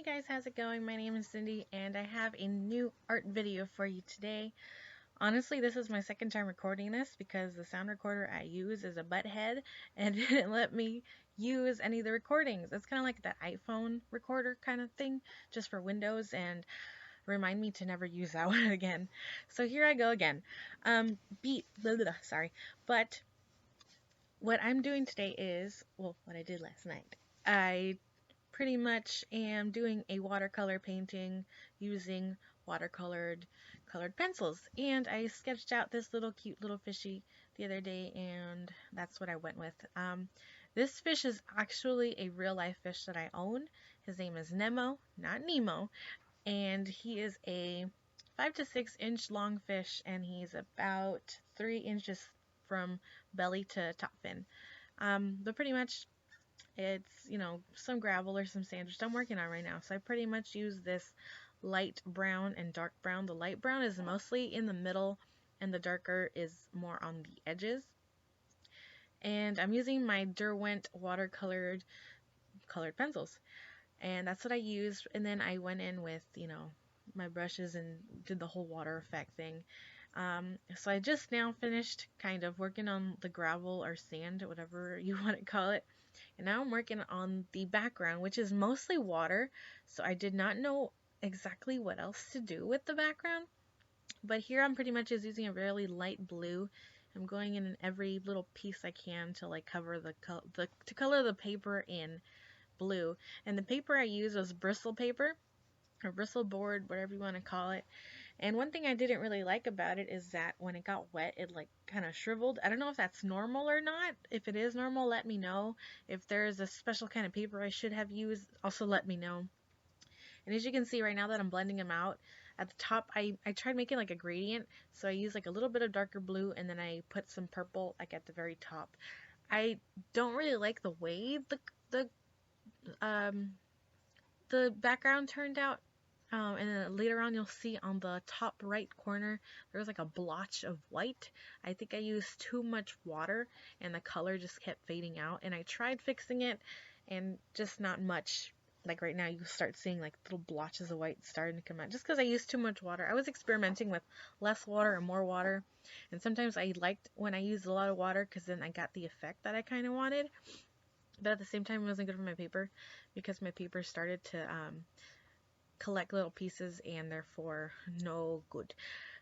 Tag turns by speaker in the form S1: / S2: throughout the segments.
S1: guys, how's it going? My name is Cindy and I have a new art video for you today. Honestly, this is my second time recording this because the sound recorder I use is a butt head and didn't let me use any of the recordings. It's kind of like that iPhone recorder kind of thing, just for Windows, and remind me to never use that one again. So here I go again. Sorry. But what I'm doing today is, well, what I did last night. I pretty much am doing a watercolor painting using colored pencils, and I sketched out this little cute little fishy the other day, and that's what I went with. This fish is actually a real life fish that I own. His name is Nehmo, not Nemo, and he is a 5 to 6 inch long fish, and he's about 3 inches from belly to top fin. But pretty much it's, some gravel or some sand, which I'm working on right now. So I pretty much use this light brown and dark brown. The light brown is mostly in the middle and the darker is more on the edges. And I'm using my Derwent colored pencils. And that's what I used. And then I went in with, my brushes and did the whole water effect thing. So I just now finished kind of working on the gravel or sand, whatever you want to call it. And now I'm working on the background, which is mostly water. So I did not know exactly what else to do with the background. But here I'm pretty much just using a really light blue. I'm going in every little piece I can to like cover to color the paper in blue. And the paper I used was bristle paper or bristle board, whatever you want to call it. And one thing I didn't really like about it is that when it got wet, it like kind of shriveled. I don't know if that's normal or not. If it is normal, let me know. If there's a special kind of paper I should have used, also let me know. And as you can see right now that I'm blending them out, at the top I tried making like a gradient. So I used like a little bit of darker blue and then I put some purple like at the very top. I don't really like the way the background turned out. And then later on you'll see on the top right corner there's like a blotch of white. I think I used too much water and the color just kept fading out, and I tried fixing it and just not much. Like right now you start seeing like little blotches of white starting to come out just because I used too much water. I was experimenting with less water and more water, and sometimes I liked when I used a lot of water because then I got the effect that I kind of wanted, but at the same time it wasn't good for my paper because my paper started to collect little pieces and therefore no good.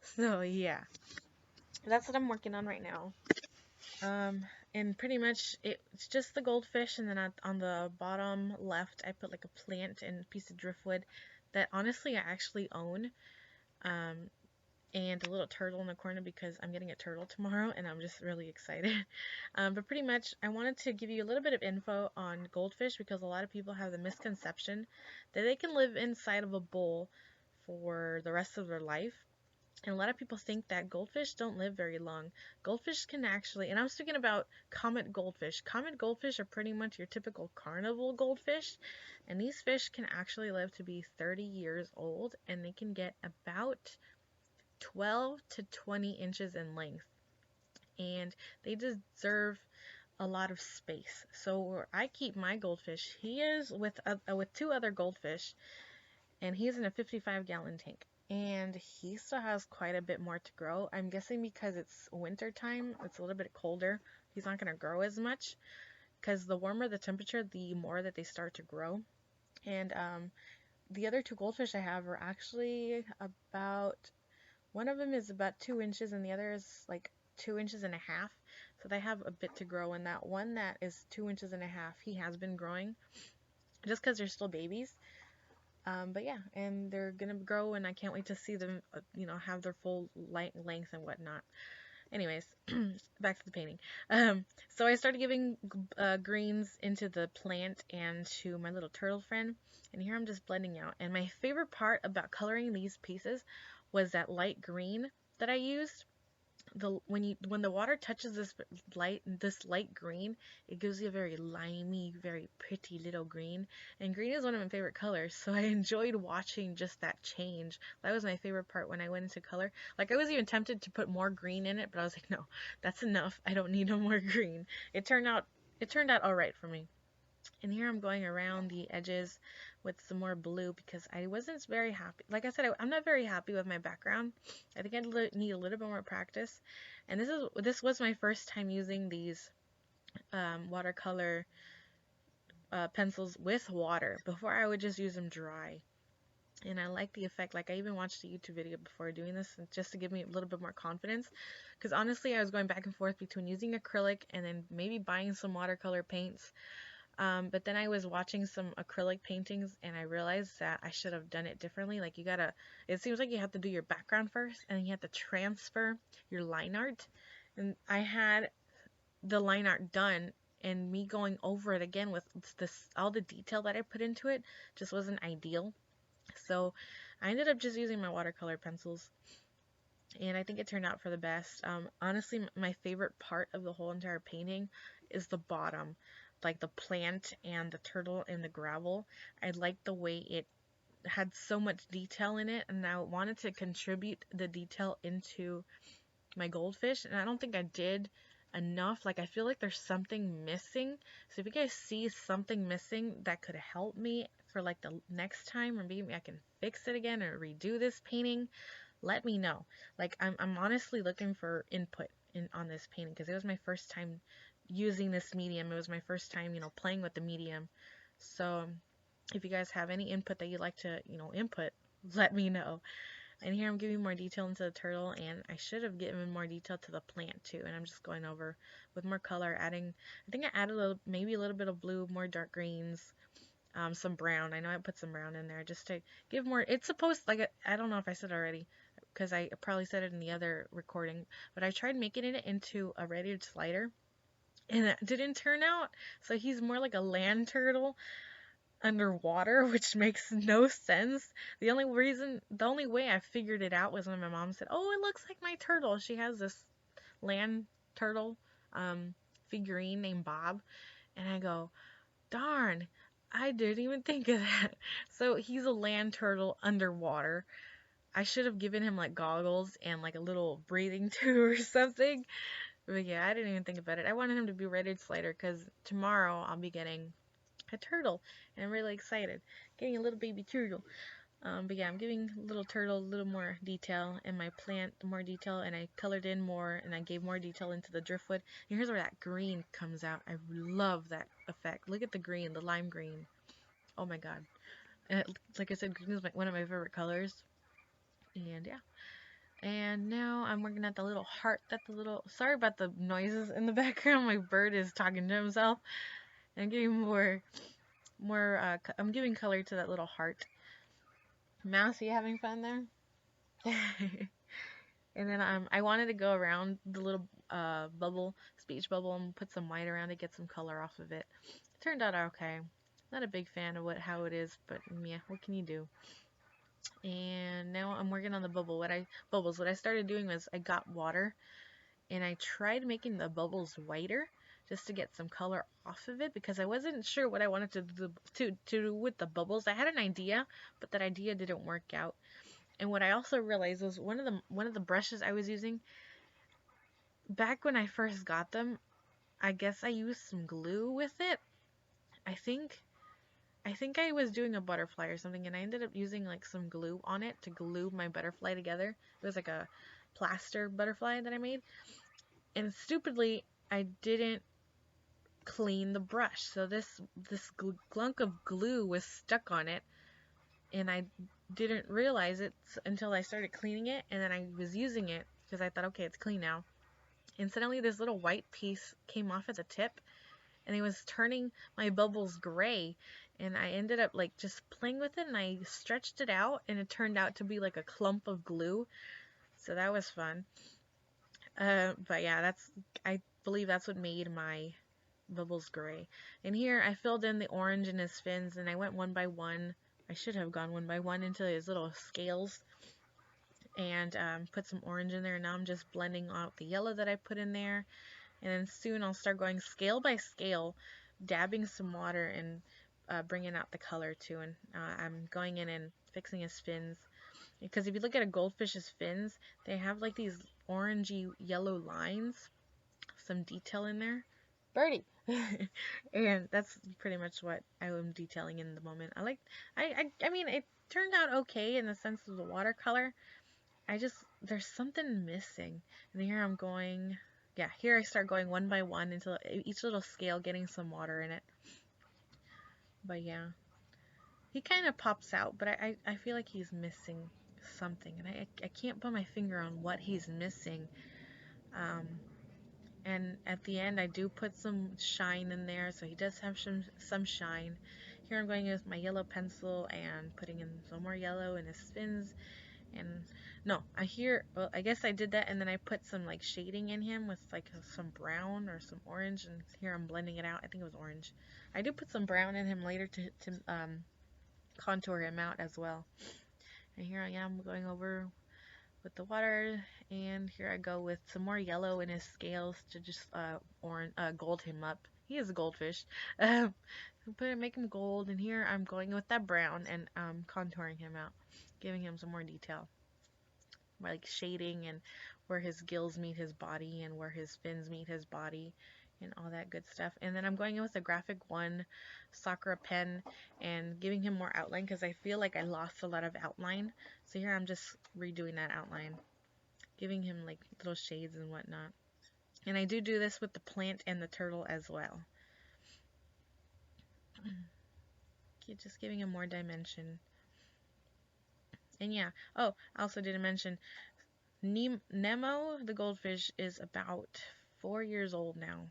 S1: So yeah, that's what I'm working on right now. And pretty much it's just the goldfish, and then on the bottom left I put like a plant and a piece of driftwood that honestly I actually own. And a little turtle in the corner because I'm getting a turtle tomorrow and I'm just really excited. But pretty much I wanted to give you a little bit of info on goldfish because a lot of people have the misconception that they can live inside of a bowl for the rest of their life. And a lot of people think that goldfish don't live very long. Goldfish can actually, and I'm speaking about comet goldfish. Comet goldfish are pretty much your typical carnival goldfish. And these fish can actually live to be 30 years old, and they can get about 12 to 20 inches in length, and they deserve a lot of space. So where I keep my goldfish, he is with 2 other goldfish, and he's in a 55-gallon tank, and he still has quite a bit more to grow. I'm guessing because it's winter time, it's a little bit colder, he's not going to grow as much because the warmer the temperature, the more that they start to grow. And the other 2 goldfish I have are actually about, one of them is about 2 inches and the other is like 2 inches and a half. So they have a bit to grow. And that one that is 2 inches and a half, he has been growing just because they're still babies. But yeah, and they're going to grow, and I can't wait to see them, have their full length and whatnot. Anyways, back to the painting. So I started giving greens into the plant and to my little turtle friend. And here I'm just blending out. And my favorite part about coloring these pieces was that light green that I used. When the water touches this light green, it gives you a very limey, very pretty little green. And green is one of my favorite colors, so I enjoyed watching just that change. That was my favorite part when I went into color. Like, I was even tempted to put more green in it, but I was like, no, that's enough. I don't need no more green. It turned out alright for me. And here I'm going around the edges with some more blue because I wasn't very happy. Like I said, I'm not very happy with my background. I think I need a little bit more practice. And this was my first time using these watercolor pencils with water. Before I would just use them dry. And I like the effect. Like I even watched a YouTube video before doing this just to give me a little bit more confidence. Because honestly, I was going back and forth between using acrylic and then maybe buying some watercolor paints. But then I was watching some acrylic paintings and I realized that I should have done it differently. Like it seems like you have to do your background first and then you have to transfer your line art. And I had the line art done and me going over it again with all the detail that I put into it just wasn't ideal. So I ended up just using my watercolor pencils and I think it turned out for the best. Honestly, my favorite part of the whole entire painting is the bottom, like the plant and the turtle and the gravel. I liked the way it had so much detail in it, and I wanted to contribute the detail into my goldfish, and I don't think I did enough. Like I feel like there's something missing. So if you guys see something missing that could help me for like the next time, or maybe I can fix it again or redo this painting, let me know. Like I'm honestly looking for input on this painting because it was my first time using this medium. It was my first time, playing with the medium. So if you guys have any input that you'd like to, input, let me know. And here I'm giving more detail into the turtle, and I should have given more detail to the plant too. And I'm just going over with more color, adding, I think I added maybe a little bit of blue, more dark greens, some brown. I know I put some brown in there just to give more. It's supposed, like, I don't know if I said already, because I probably said it in the other recording, but I tried making it into a rated slider, and it didn't turn out. So he's more like a land turtle underwater, which makes no sense. The only way I figured it out was when my mom said, "Oh, it looks like my turtle." She has this land turtle figurine named Bob, and I go, "Darn, I didn't even think of that." So he's a land turtle underwater. I should have given him like goggles and like a little breathing tube or something. But yeah, I didn't even think about it. I wanted him to be rated slider because tomorrow I'll be getting a turtle, and I'm really excited. Getting a little baby turtle. But yeah, I'm giving little turtle a little more detail, and my plant more detail, and I colored in more, and I gave more detail into the driftwood. And here's where that green comes out. I love that effect. Look at the green, the lime green. Oh my god. And like I said, green is one of my favorite colors. And yeah. And now I'm working at the little heart sorry about the noises in the background. My bird is talking to himself. And I'm giving I'm giving color to that little heart. Mouse, are you having fun there? And then I wanted to go around the little speech bubble, and put some white around it, get some color off of it. It turned out okay. Not a big fan of how it is, but yeah, what can you do? And now I'm working on the bubbles. What I started doing was I got water and I tried making the bubbles whiter just to get some color off of it because I wasn't sure what I wanted to do with the bubbles. I had an idea, but that idea didn't work out. And what I also realized was one of the brushes I was using back when I first got them, I guess I used some glue with it. I think I was doing a butterfly or something, and I ended up using like some glue on it to glue my butterfly together. It was like a plaster butterfly that I made. And stupidly, I didn't clean the brush. So this glunk of glue was stuck on it, and I didn't realize it until I started cleaning it, and then I was using it because I thought, okay, it's clean now. And suddenly this little white piece came off at the tip, and it was turning my bubbles gray, and I ended up like just playing with it, and I stretched it out, and it turned out to be like a clump of glue. So that was fun. But yeah, I believe that's what made my bubbles gray. And here I filled in the orange in his fins, and I went one by one. I should have gone one by one into his little scales and put some orange in there. And now I'm just blending out the yellow that I put in there. And then soon I'll start going scale by scale, dabbing some water and bringing out the color too. And I'm going in and fixing his fins. Because if you look at a goldfish's fins, they have like these orangey yellow lines, some detail in there. Birdie, And that's pretty much what I am detailing in the moment. I mean, it turned out okay in the sense of the watercolor. There's something missing. And here I'm going, yeah, here I start going one by one until each little scale getting some water in it. But yeah, he kind of pops out, but I feel like he's missing something. And I can't put my finger on what he's missing. And at the end, I do put some shine in there, so he does have some shine. Here I'm going with my yellow pencil and putting in some more yellow in his fins. And no, well, I guess I did that, and then I put some like shading in him with like some brown or some orange, and here I'm blending it out. I think it was orange. I do put some brown in him later to contour him out as well. And here I am going over with the water, and here I go with some more yellow in his scales to just gold him up. He is a goldfish. Make him gold, and here I'm going with that brown and contouring him out, giving him some more detail, like shading and where his gills meet his body and where his fins meet his body and all that good stuff. And then I'm going in with a Graphic 1 Sakura pen and giving him more outline because I feel like I lost a lot of outline. So here I'm just redoing that outline, giving him like little shades and whatnot. And I do this with the plant and the turtle as well. Just giving him more dimension. And yeah, oh, I also didn't mention Nehmo, the goldfish, is about 4 years old now.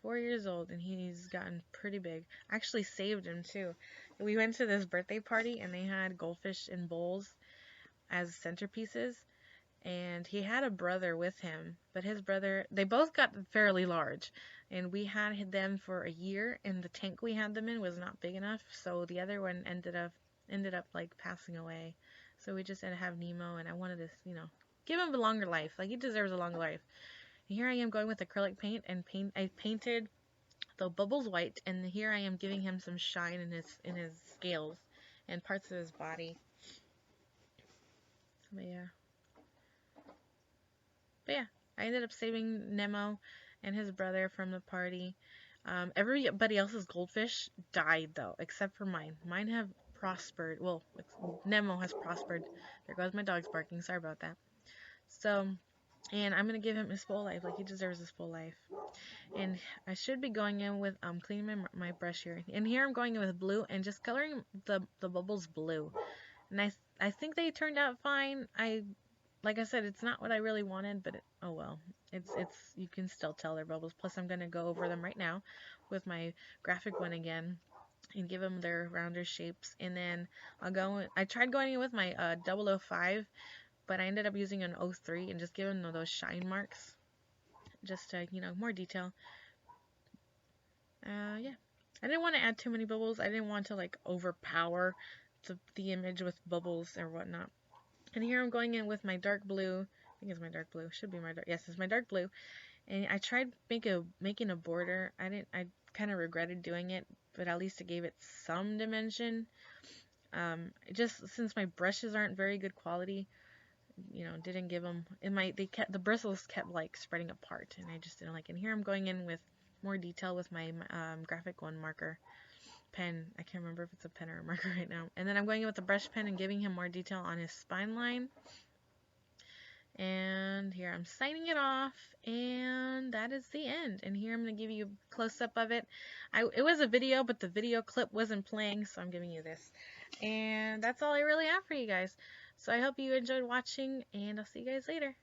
S1: 4 years old, and he's gotten pretty big. I actually saved him too. We went to this birthday party, and they had goldfish in bowls as centerpieces, and he had a brother with him, but his brother, they both got fairly large, and we had them for a year, and the tank we had them in was not big enough, so the other one ended up like passing away. So we just had to have Nehmo, and I wanted to, give him a longer life. Like, he deserves a longer life. And here I am going with acrylic paint, and I painted the bubbles white, and here I am giving him some shine in his scales and parts of his body. But yeah, I ended up saving Nehmo and his brother from the party. Everybody else's goldfish died though, except for mine. Mine have prospered. Well, Nehmo has prospered. There goes my dog's barking. Sorry about that. So, and I'm gonna give him his full life. Like, he deserves his full life. And I should be going in with cleaning my brush here. And here I'm going in with blue and just coloring the bubbles blue. And I think they turned out fine. Like I said, it's not what I really wanted, but oh well. It's you can still tell they're bubbles. Plus, I'm gonna go over them right now with my Graphic 1 again and give them their rounder shapes. And then I tried going in with my 005, but I ended up using an 03 and just giving them those shine marks, just to, more detail. Yeah. I didn't want to add too many bubbles. I didn't want to like overpower the image with bubbles or whatnot. And here I'm going in with my dark blue. I think it's my dark blue. Should be my dark. Yes, it's my dark blue. And I tried making a border. I kind of regretted doing it, but at least it gave it some dimension. Just since my brushes aren't very good quality, didn't give them. The bristles kept like spreading apart, and I just didn't like it. And here I'm going in with more detail with my Graphic 1 marker pen. I can't remember if it's a pen or a marker right now. And then I'm going in with the brush pen and giving him more detail on his spine line. And here I'm signing it off, and that is the end. And here I'm going to give you a close-up of it. It was a video, but the video clip wasn't playing, so I'm giving you this. And that's all I really have for you guys. So I hope you enjoyed watching, and I'll see you guys later.